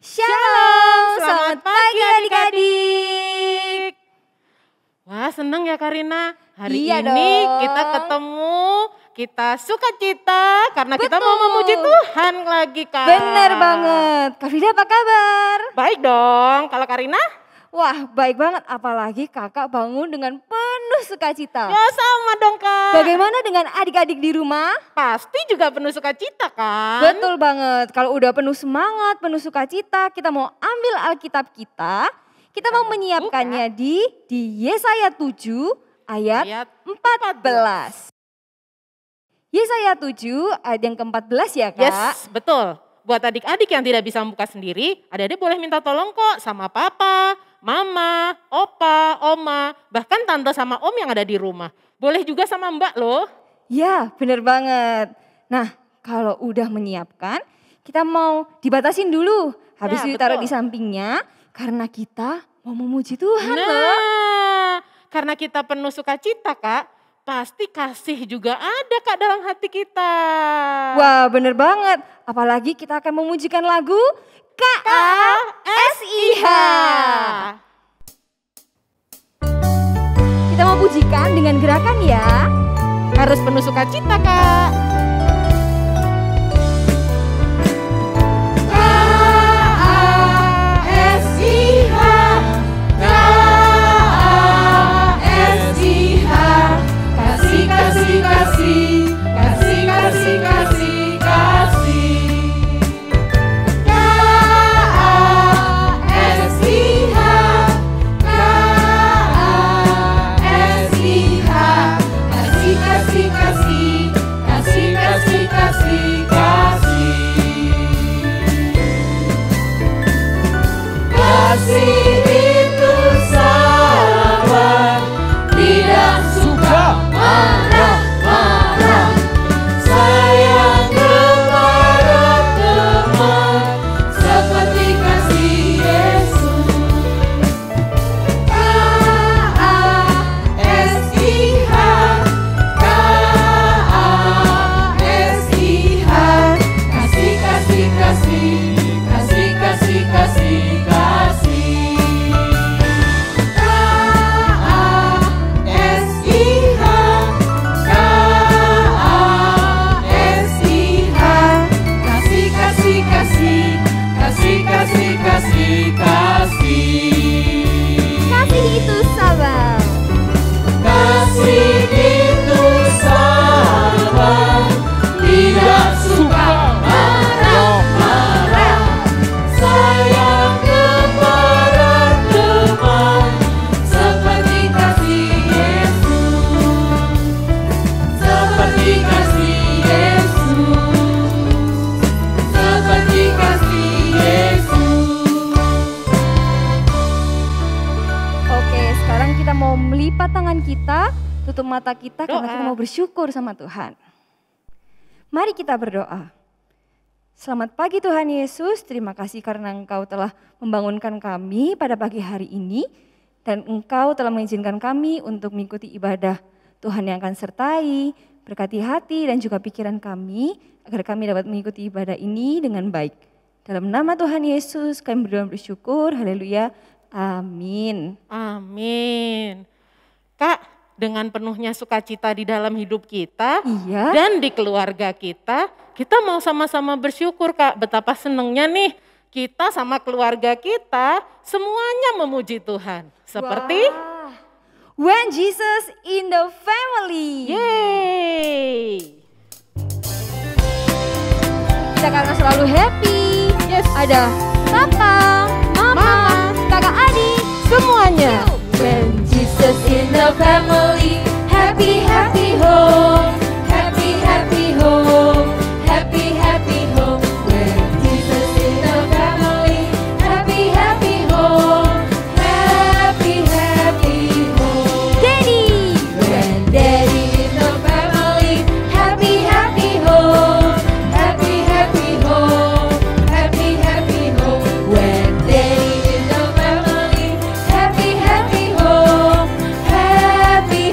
Shalom, selamat pagi adik-adik. Wah, seneng ya Karina. Hari Iya ini dong. kita ketemu, kita sukacita karena kita Betul. mau memuji Tuhan lagi Kak. Bener banget. Kak Frida apa kabar? Baik dong, kalau Karina? Wah, baik banget. Apalagi kakak bangun dengan penuh sukacita. Ya sama dong Kak. Bagaimana dengan adik-adik di rumah? Pasti juga penuh sukacita kan? Betul banget. Kalau udah penuh semangat, penuh sukacita, kita mau ambil Alkitab kita mau menyiapkannya di Yesaya 7 ayat 14. Yesaya 7 ayat yang ke-14 ya Kak? Yes, betul. Buat adik-adik yang tidak bisa membuka sendiri, adik-adik boleh minta tolong kok sama papa, mama, opa, oma, bahkan tante sama om yang ada di rumah. Boleh juga sama mbak loh. Ya, bener banget. Nah, kalau udah menyiapkan, kita mau dibatasin dulu. Habis Ya, itu taruh betul. di sampingnya, karena kita mau memuji Tuhan loh. Nah, karena kita penuh sukacita Kak, pasti kasih juga ada Kak dalam hati kita. Wah, bener banget. Apalagi kita akan memujikan lagu KASIH. Kita mau pujikan dengan gerakan ya. Harus penuh sukacita Kak. Lipat tangan kita, tutup mata kita karena kita Doa. mau bersyukur sama Tuhan. Mari kita berdoa. Selamat pagi Tuhan Yesus, terima kasih karena Engkau telah membangunkan kami pada pagi hari ini. Dan Engkau telah mengizinkan kami untuk mengikuti ibadah Tuhan yang akan sertai, berkati hati dan juga pikiran kami, agar kami dapat mengikuti ibadah ini dengan baik. Dalam nama Tuhan Yesus kami berdoa bersyukur, haleluya, amin. Amin. Kak, dengan penuhnya sukacita di dalam hidup kita Iya. dan di keluarga kita mau sama-sama bersyukur Kak. Betapa senengnya nih kita sama keluarga kita semuanya memuji Tuhan. Seperti Wah. When Jesus in the family. yeay. Kita karena selalu happy. Yes. Ada papa, mama, kakak adik, Semuanya. When Jesus in the family, happy happy home, happy happy home, happy happy home. When Jesus in the family, happy happy home, happy happy home. Daddy, when Daddy in the family, happy happy home, happy happy home, happy happy home. When Daddy in the family, happy happy home, happy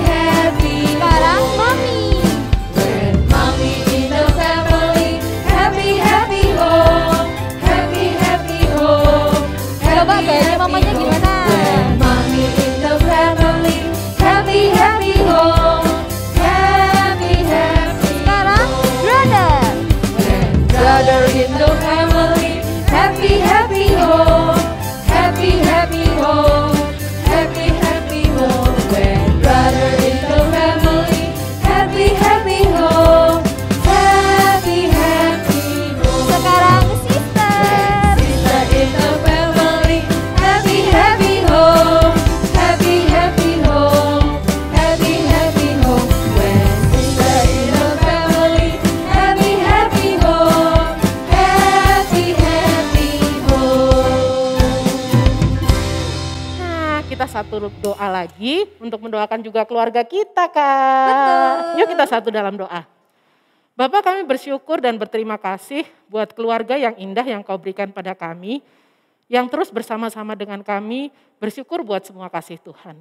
lagi untuk mendoakan juga keluarga kita, Kak. Betul. Yuk kita satu dalam doa. Bapak, kami bersyukur dan berterima kasih buat keluarga yang indah yang Kau berikan pada kami, yang terus bersama-sama dengan kami, bersyukur buat semua kasih Tuhan.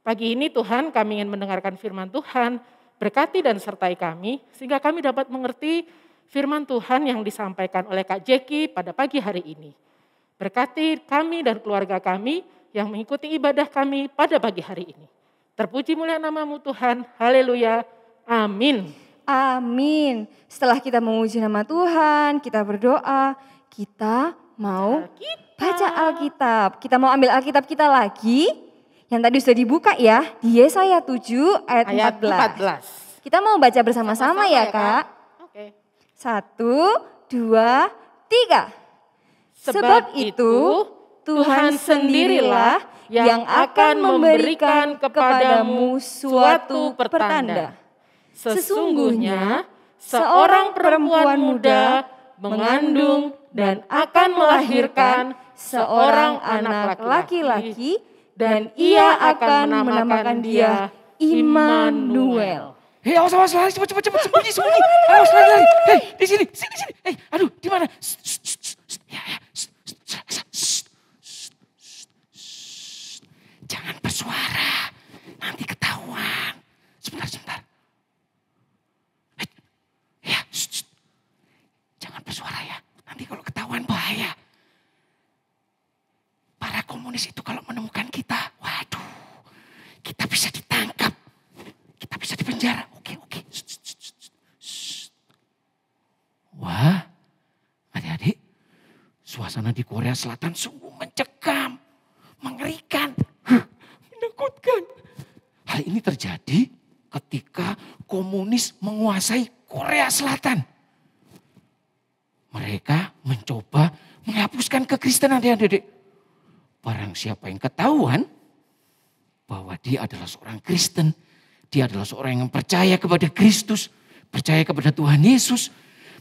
Pagi ini Tuhan, kami ingin mendengarkan firman Tuhan, berkati dan sertai kami, sehingga kami dapat mengerti firman Tuhan yang disampaikan oleh Kak Jeki pada pagi hari ini. Berkati kami dan keluarga kami yang mengikuti ibadah kami pada pagi hari ini. Terpuji mulia nama-Mu Tuhan, haleluya, amin. Amin. Setelah kita memuji nama Tuhan, kita berdoa, kita mau baca Alkitab. Kita mau ambil Alkitab kita lagi, yang tadi sudah dibuka ya, di Yesaya 7 ayat 14. Kita mau baca bersama-sama ya Kak. Oke. 1, 2, 3. Sebab itu Tuhan sendirilah yang akan memberikan kepadamu suatu pertanda. Sesungguhnya seorang perempuan muda mengandung dan akan melahirkan seorang anak laki-laki dan ia akan menamakan dia Immanuel. Hei, awas, lari, cepet, sembunyi. Awas, lari. Hei, di sini. Hei, aduh, di mana? Jangan bersuara, nanti ketahuan. Sebentar. Hei, ya, jangan bersuara ya, nanti kalau ketahuan bahaya. Para komunis itu kalau menemukan kita, waduh, kita bisa ditangkap, kita bisa dipenjara. Oke. Wah, adik-adik, suasana di Korea Selatan sungguh mencekam, mengerikan, menakutkan. Hal ini terjadi ketika komunis menguasai Korea Selatan. Mereka mencoba menghapuskan kekristenan, adik-adik. Barang siapa yang ketahuan bahwa dia adalah seorang Kristen, dia adalah seorang yang percaya kepada Kristus, percaya kepada Tuhan Yesus,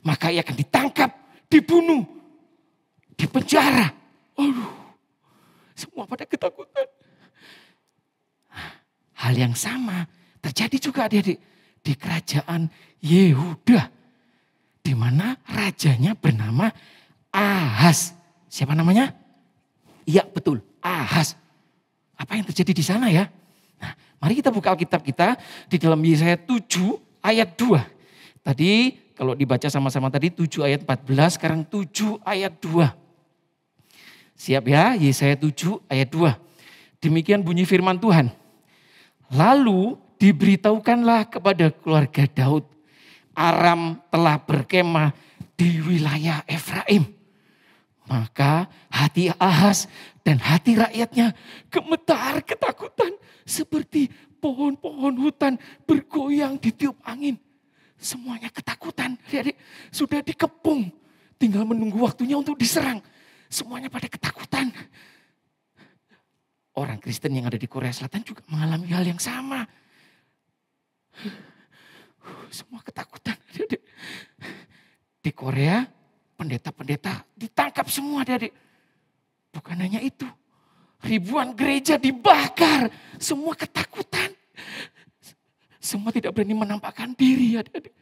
maka ia akan ditangkap, dibunuh, dipenjara. Aduh, semua pada ketakutan. Hal yang sama terjadi juga adik-adik di kerajaan Yehuda, di mana rajanya bernama Ahaz. Siapa namanya? Iya betul, Ahaz. Apa yang terjadi di sana ya? Nah, mari kita buka Alkitab kita di dalam Yesaya 7 ayat 2. Tadi kalau dibaca sama-sama tadi 7 ayat 14, sekarang 7 ayat 2. Siap ya, Yesaya 7 ayat 2. Demikian bunyi firman Tuhan. Lalu diberitahukanlah kepada keluarga Daud, Aram telah berkemah di wilayah Efraim. Maka hati Ahaz dan hati rakyatnya gemetar ketakutan seperti pohon-pohon hutan bergoyang ditiup angin. Semuanya ketakutan, adik-adik, sudah dikepung, tinggal menunggu waktunya untuk diserang. Semuanya pada ketakutan. Orang Kristen yang ada di Korea Selatan juga mengalami hal yang sama. Semua ketakutan, adik-adik. Di Korea, pendeta-pendeta ditangkap semua, adik-adik. Bukan hanya itu, ribuan gereja dibakar, semua ketakutan. Semua tidak berani menampakkan diri, adik-adik.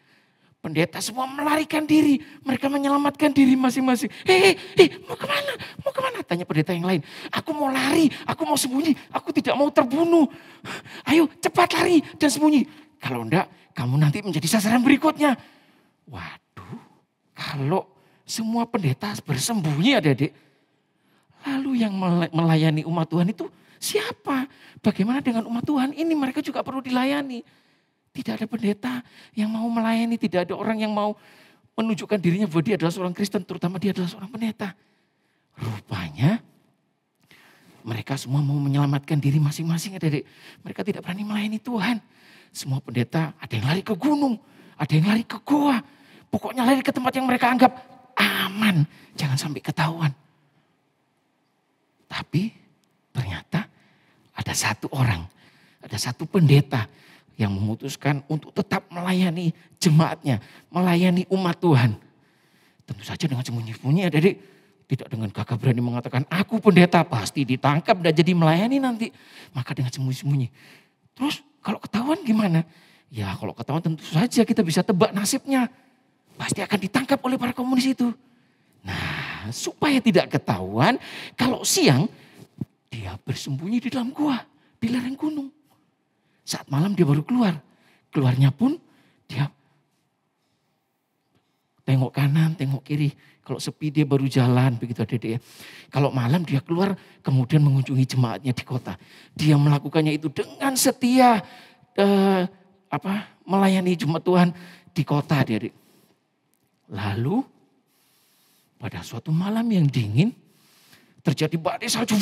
Pendeta semua melarikan diri, mereka menyelamatkan diri masing-masing. Hei, mau kemana? Mau kemana? Tanya pendeta yang lain. Aku mau lari, aku mau sembunyi, aku tidak mau terbunuh. Ayo cepat lari dan sembunyi. Kalau enggak, kamu nanti menjadi sasaran berikutnya. Waduh, kalau semua pendeta bersembunyi adik-adik. Lalu yang melayani umat Tuhan itu siapa? Bagaimana dengan umat Tuhan ini? Mereka juga perlu dilayani. Tidak ada pendeta yang mau melayani, tidak ada orang yang mau menunjukkan dirinya bahwa dia adalah seorang Kristen, terutama dia adalah seorang pendeta. Rupanya mereka semua mau menyelamatkan diri masing-masing, adik-adik. Mereka tidak berani melayani Tuhan. Semua pendeta ada yang lari ke gunung, ada yang lari ke goa. Pokoknya lari ke tempat yang mereka anggap aman, jangan sampai ketahuan. Tapi ternyata ada satu orang, ada satu pendeta yang memutuskan untuk tetap melayani jemaatnya, melayani umat Tuhan. Tentu saja dengan sembunyi-sembunyi, adik-adik, Tidak dengan gagah berani mengatakan, aku pendeta, pasti ditangkap dan jadi melayani nanti. Maka dengan sembunyi-sembunyi. Terus kalau ketahuan gimana? Ya kalau ketahuan tentu saja kita bisa tebak nasibnya. Pasti akan ditangkap oleh para komunis itu. Nah, supaya tidak ketahuan, kalau siang dia bersembunyi di dalam gua, di lereng gunung. Saat malam dia baru keluar. Keluarnya pun dia tengok kanan, tengok kiri. Kalau sepi dia baru jalan, begitu adik-adik ya. Kalau malam dia keluar, kemudian mengunjungi jemaatnya di kota. Dia melakukannya itu dengan setia, melayani jemaat Tuhan di kota, adik-adik. Lalu pada suatu malam yang dingin, terjadi badai salju.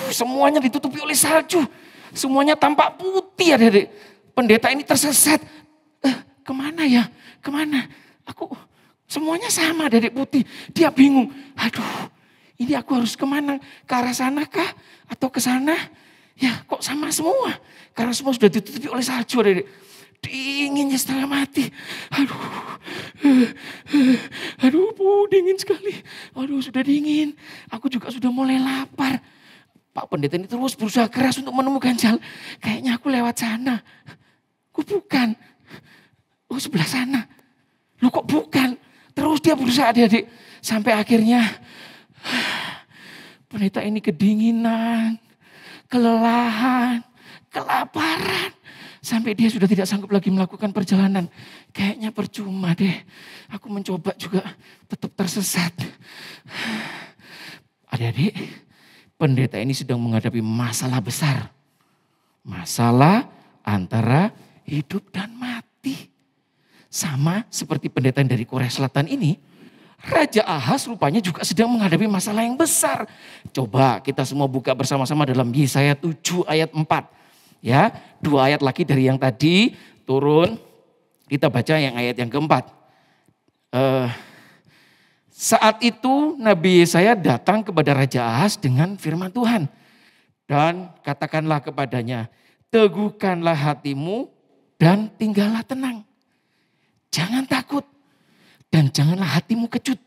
Semuanya ditutupi oleh salju. Semuanya tampak putih, adik-adik. Pendeta ini tersesat. Kemana ya? Kemana? Semuanya sama, adik-adik putih. Dia bingung. Aduh, ini aku harus kemana? Ke arah sana kah? Atau ke sana? Ya kok sama semua? Karena semua sudah ditutupi oleh salju, adik-adik. Dinginnya setengah mati. Aduh, dingin sekali. Aduh, sudah dingin. Aku juga sudah mulai lapar. Pak pendeta ini terus berusaha keras untuk menemukan jalan. Kayaknya aku lewat sana. Kok bukan? Oh, sebelah sana. Loh kok bukan? Terus dia berusaha, adik-adik. Sampai akhirnya pendeta ini kedinginan, kelelahan, kelaparan. Sampai dia sudah tidak sanggup lagi melakukan perjalanan. Kayaknya percuma deh. Aku mencoba juga tetap tersesat. Adik-adik, pendeta ini sedang menghadapi masalah besar. Masalah antara hidup dan mati. Sama seperti pendeta yang dari Korea Selatan ini, Raja Ahaz rupanya juga sedang menghadapi masalah yang besar. Coba kita semua buka bersama-sama dalam Yesaya 7 ayat 4. Ya, 2 ayat lagi dari yang tadi turun. Kita baca yang ayat yang keempat. Saat itu Nabi Yesaya datang kepada Raja Ahaz dengan firman Tuhan. Dan katakanlah kepadanya, teguhkanlah hatimu dan tinggallah tenang. Jangan takut dan janganlah hatimu kecut.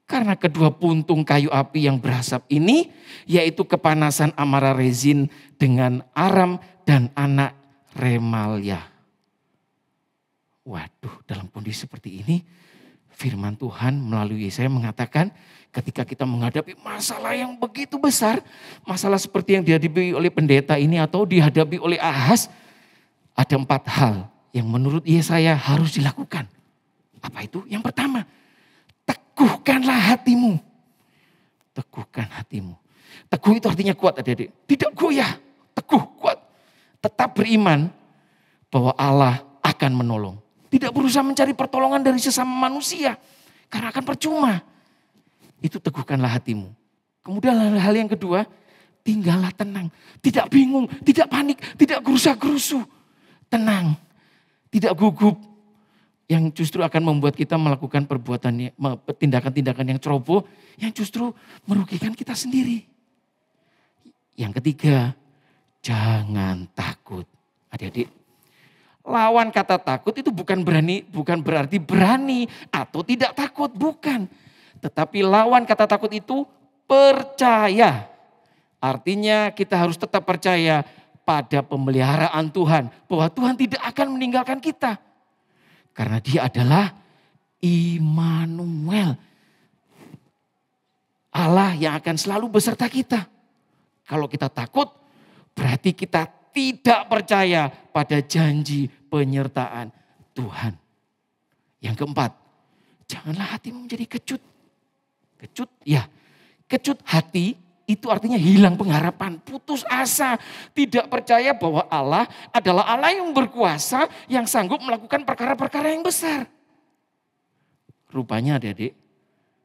Karena kedua puntung kayu api yang berasap ini, yaitu kepanasan amarah Rezin dengan Aram dan anak Remalia. Waduh, dalam kondisi seperti ini, firman Tuhan melalui Yesaya mengatakan, ketika kita menghadapi masalah yang begitu besar, masalah seperti yang dihadapi oleh pendeta ini atau dihadapi oleh Ahaz, ada 4 hal yang menurut Yesaya harus dilakukan. Apa itu? Yang pertama, teguhkanlah hatimu. Teguhkan hatimu. Teguh itu artinya kuat, adik-adik. Tidak goyah, teguh, kuat. Tetap beriman bahwa Allah akan menolong. Tidak berusaha mencari pertolongan dari sesama manusia. Karena akan percuma. Itu teguhkanlah hatimu. Kemudian hal yang kedua, tinggallah tenang. Tidak bingung, tidak panik, tidak gerusa-gerusu. Tenang, tidak gugup. Yang justru akan membuat kita melakukan tindakan-tindakan yang ceroboh. Yang justru merugikan kita sendiri. Yang ketiga, jangan takut. Adik-adik, lawan kata takut itu bukan berarti berani atau tidak takut, bukan. Tetapi lawan kata takut itu percaya. Artinya kita harus tetap percaya pada pemeliharaan Tuhan. Bahwa Tuhan tidak akan meninggalkan kita. Karena dia adalah Immanuel. Allah yang akan selalu beserta kita. Kalau kita takut, berarti kita tidak percaya pada janji penyertaan Tuhan. Yang keempat, janganlah hatimu menjadi kecut. Kecut, ya. Kecut hati itu artinya hilang pengharapan, putus asa. Tidak percaya bahwa Allah adalah Allah yang berkuasa, yang sanggup melakukan perkara-perkara yang besar. Rupanya adik-adik,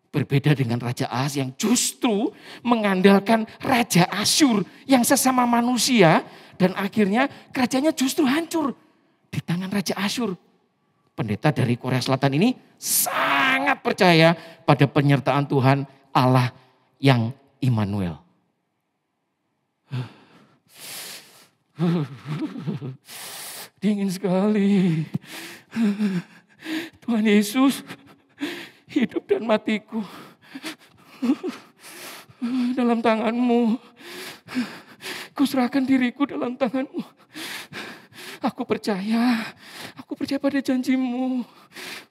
berbeda dengan Raja Ahaz yang justru mengandalkan Raja Asyur yang sesama manusia. Dan akhirnya kerajaannya justru hancur di tangan Raja Asyur. Pendeta dari Korea Selatan ini sangat percaya pada penyertaan Tuhan Allah yang Immanuel. Dingin sekali. Tuhan Yesus, Hidup dan matiku dalam tangan-Mu. Kuserahkan diriku dalam tangan-Mu. Aku percaya pada janji-Mu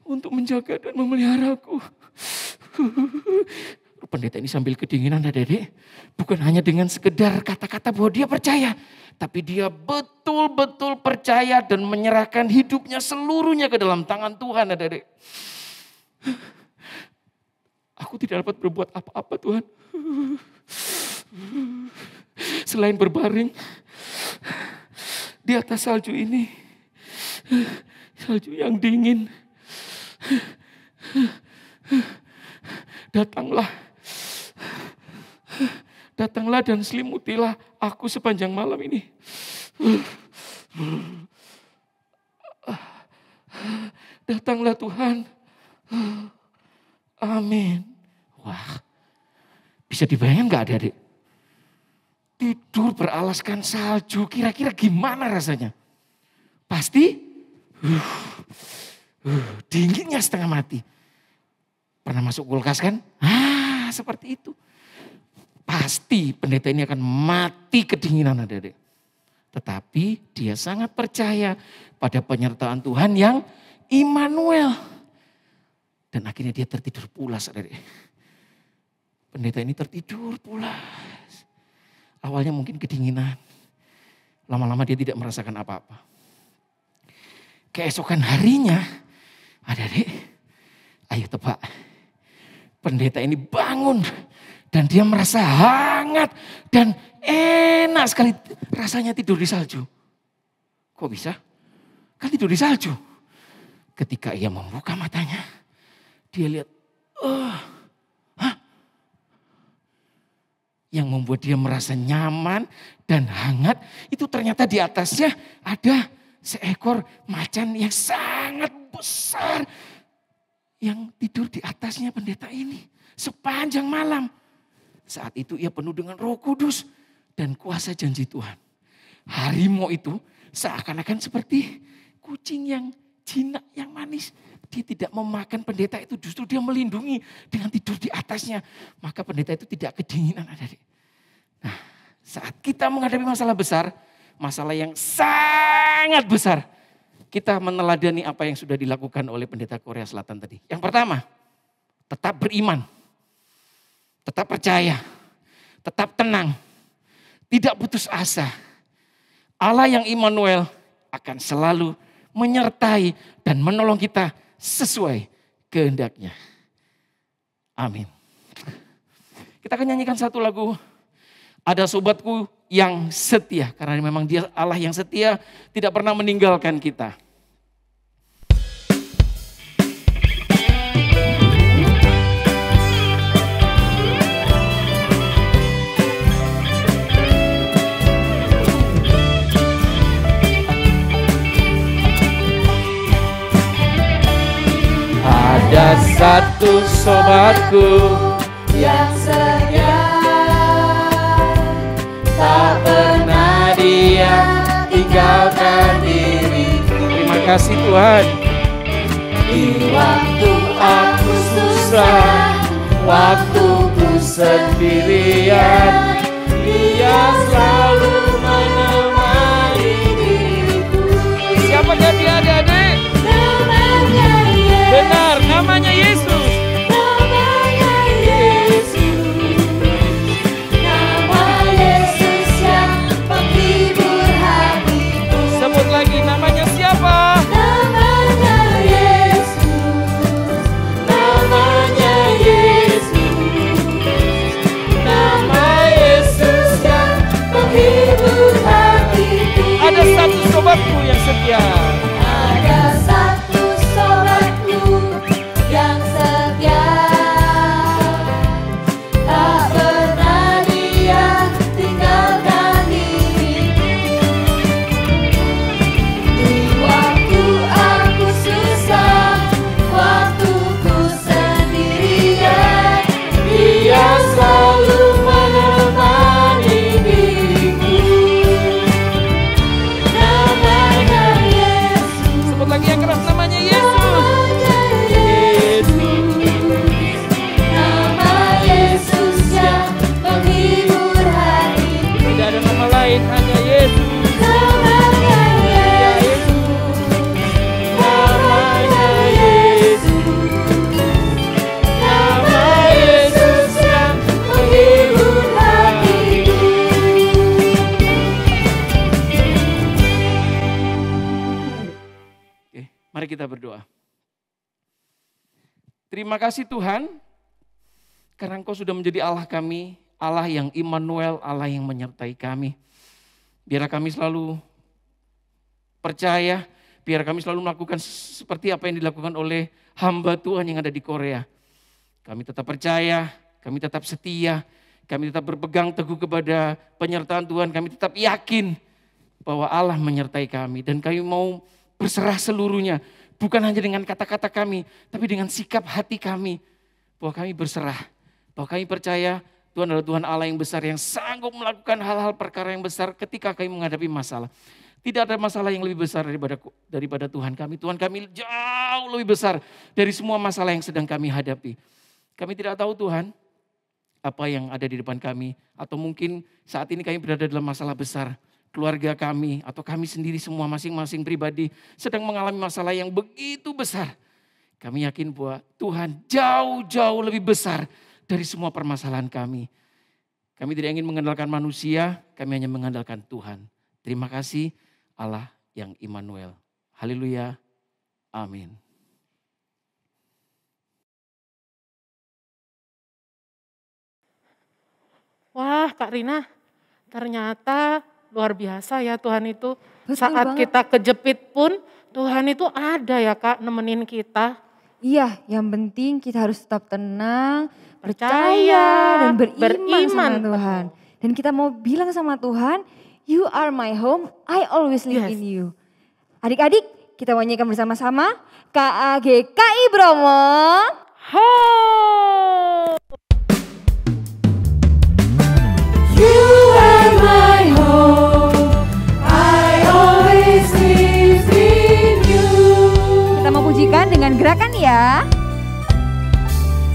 untuk menjaga dan memeliharaku. Pendeta ini sambil kedinginan adik-adik. Bukan hanya dengan sekedar kata-kata bahwa dia percaya. Tapi dia betul-betul percaya dan menyerahkan hidupnya seluruhnya ke dalam tangan Tuhan adik-adik. Aku tidak dapat berbuat apa-apa Tuhan. Selain berbaring di atas salju ini. Salju yang dingin. Datanglah dan selimutilah aku sepanjang malam ini. Datanglah Tuhan. Amin. Wah, bisa dibayangkan gak adik-adik? Tidur beralaskan salju, kira-kira gimana rasanya? Pasti dinginnya setengah mati. Pernah masuk kulkas kan? Seperti itu. Pasti pendeta ini akan mati kedinginan adik-adik. Tetapi dia sangat percaya pada penyertaan Tuhan yang Immanuel. Dan akhirnya dia tertidur pulas adik-adik. Pendeta ini tertidur pulas. Awalnya mungkin kedinginan. Lama-lama dia tidak merasakan apa-apa. Keesokan harinya, adik-adik, ayo tebak. Pendeta ini bangun dan dia merasa hangat dan enak sekali rasanya tidur di salju. Kok bisa? Kan tidur di salju. Ketika ia membuka matanya, dia lihat, yang membuat dia merasa nyaman dan hangat itu ternyata di atasnya ada seekor macan yang sangat besar yang tidur di atasnya pendeta ini sepanjang malam. Saat itu ia penuh dengan Roh Kudus dan kuasa janji Tuhan. Harimau itu seakan-akan seperti kucing yang jinak, yang manis. Dia tidak memakan pendeta itu, justru dia melindungi dengan tidur di atasnya. Maka pendeta itu tidak kedinginan. Nah, saat kita menghadapi masalah besar, masalah yang sangat besar, kita meneladani apa yang sudah dilakukan oleh pendeta Korea Selatan tadi. Yang pertama, tetap beriman, tetap percaya, tetap tenang, tidak putus asa. Allah yang Immanuel akan selalu menyertai dan menolong kita sesuai kehendaknya. Amin. Kita akan nyanyikan satu lagu. Ada sobatku yang setia. Karena memang dia Allah yang setia, tidak pernah meninggalkan kita. Ada satu sobatku yang setia, tak pernah dia tinggalkan diriku. Terima kasih Tuhan. di waktu aku susah, Waktuku sendirian, Dia selalu menemani diriku. Siapakah dia adik-adik? namanya Yesus. Benar, namanya Yesus. Namanya Yesus, nama Yesus yang menghibur hatiku. Sebut lagi, namanya siapa? Namanya Yesus, namanya Yesus, nama Yesus yang menghibur Mari kita berdoa. Terima kasih Tuhan, karena Engkau sudah menjadi Allah kami, Allah yang Immanuel, Allah yang menyertai kami. Biar kami selalu percaya, biar kami selalu melakukan seperti apa yang dilakukan oleh hamba Tuhan yang ada di Korea. Kami tetap percaya, kami tetap setia, kami tetap berpegang teguh kepada penyertaan Tuhan, kami tetap yakin bahwa Allah menyertai kami. Dan kami mau berserah seluruhnya, bukan hanya dengan kata-kata kami, tapi dengan sikap hati kami. Bahwa kami berserah, bahwa kami percaya Tuhan adalah Tuhan Allah yang besar, yang sanggup melakukan hal-hal perkara yang besar ketika kami menghadapi masalah. Tidak ada masalah yang lebih besar daripada Tuhan kami. Tuhan kami jauh lebih besar dari semua masalah yang sedang kami hadapi. Kami tidak tahu Tuhan apa yang ada di depan kami. Atau mungkin saat ini kami berada dalam masalah besar. Keluarga kami atau kami sendiri semua masing-masing pribadi sedang mengalami masalah yang begitu besar. Kami yakin bahwa Tuhan jauh-jauh lebih besar dari semua permasalahan kami. Kami tidak ingin mengandalkan manusia, kami hanya mengandalkan Tuhan. Terima kasih Allah yang Immanuel. Haleluya. Amin. Wah Kak Rina, ternyata luar biasa ya Tuhan itu. Betul Saat banget. kita kejepit pun Tuhan itu ada ya Kak nemenin kita. Iya, yang penting kita harus tetap tenang, Percaya, percaya, dan beriman sama beriman. Tuhan. Dan kita mau bilang sama Tuhan, you are my home, I always live Yes. in you. Adik-adik, kita mau nyanyikan bersama-sama KAGKI Bromo. Ho! You are my home, I always live in you. Kita mau pujikan dengan gerakan ya.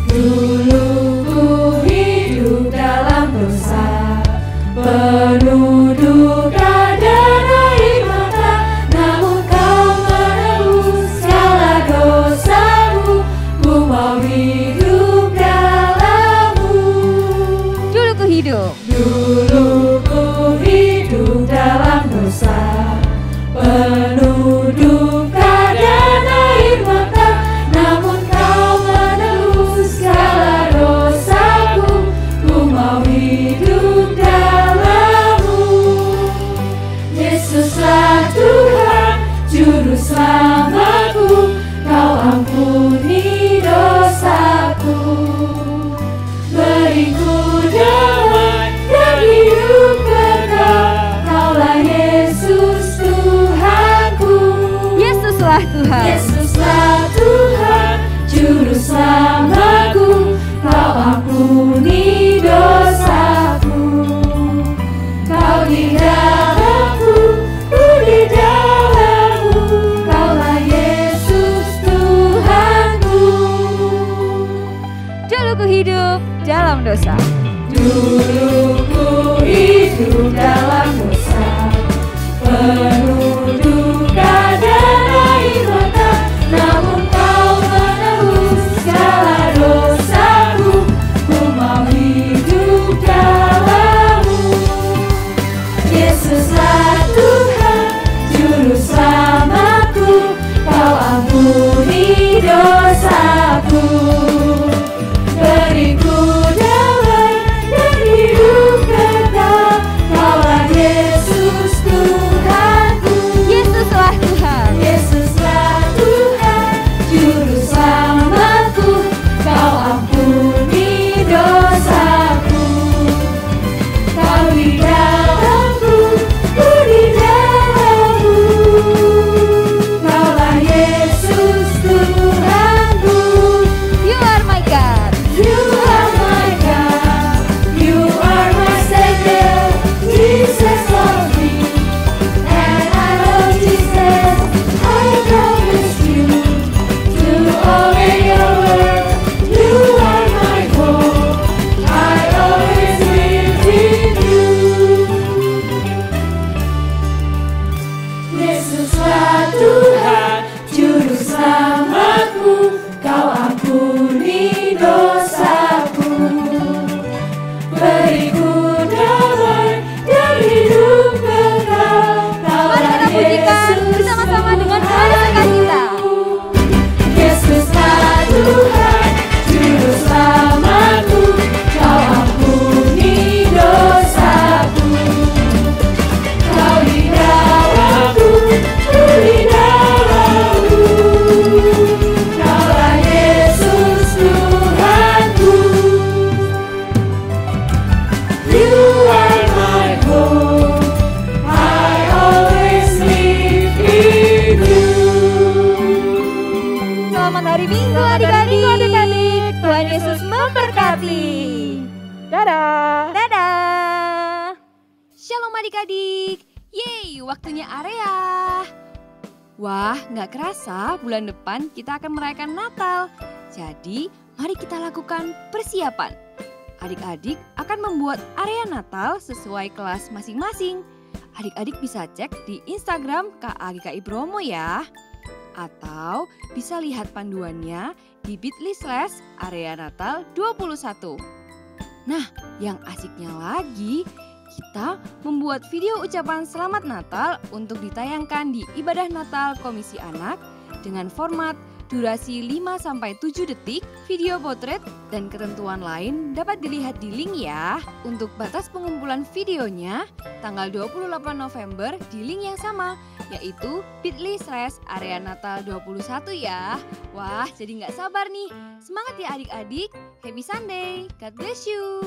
Dulu ku hidup dalam dosa, penuh duka dan air mata, namun Kau menebus segala dosamu, ku mau hidup dalam-Mu. Dulu ku hidup. Dulu ku hidup dalam dosa, penuh duka dan air mata, namun Kau menebus segala dosaku, ku mau hidup dalam-Mu. Yesuslah Tuhan, Juru Selamatku, Kau ampuni dosaku, beriku damai dan hidup kekal, Kaulah Yesus Tuhanku. Yesuslah Tuhan. Yesuslah Tuhan, Juru Selamatku, Kau ampuni dosaku. Kau di dalamku, ku di dalammu, Kaulah Yesus Tuhanku. Dulu ku hidup dalam dosa. Dulu ku hidup dalam dosa, penuh duka dan air mata, waktunya area. Wah, nggak kerasa bulan depan kita akan merayakan Natal. Jadi, mari kita lakukan persiapan. Adik-adik akan membuat area Natal sesuai kelas masing-masing. Adik-adik bisa cek di Instagram KAGKI Bromo ya. Atau bisa lihat panduannya di bit.ly/area Natal 21. Nah, yang asiknya lagi, kita membuat video ucapan selamat Natal untuk ditayangkan di ibadah Natal Komisi Anak dengan format durasi 5-7 detik, video potret, dan ketentuan lain dapat dilihat di link ya. Untuk batas pengumpulan videonya, tanggal 28 November di link yang sama, yaitu bit.ly/area Natal 21 ya. Wah, jadi nggak sabar nih. Semangat ya adik-adik. Happy Sunday. God bless you.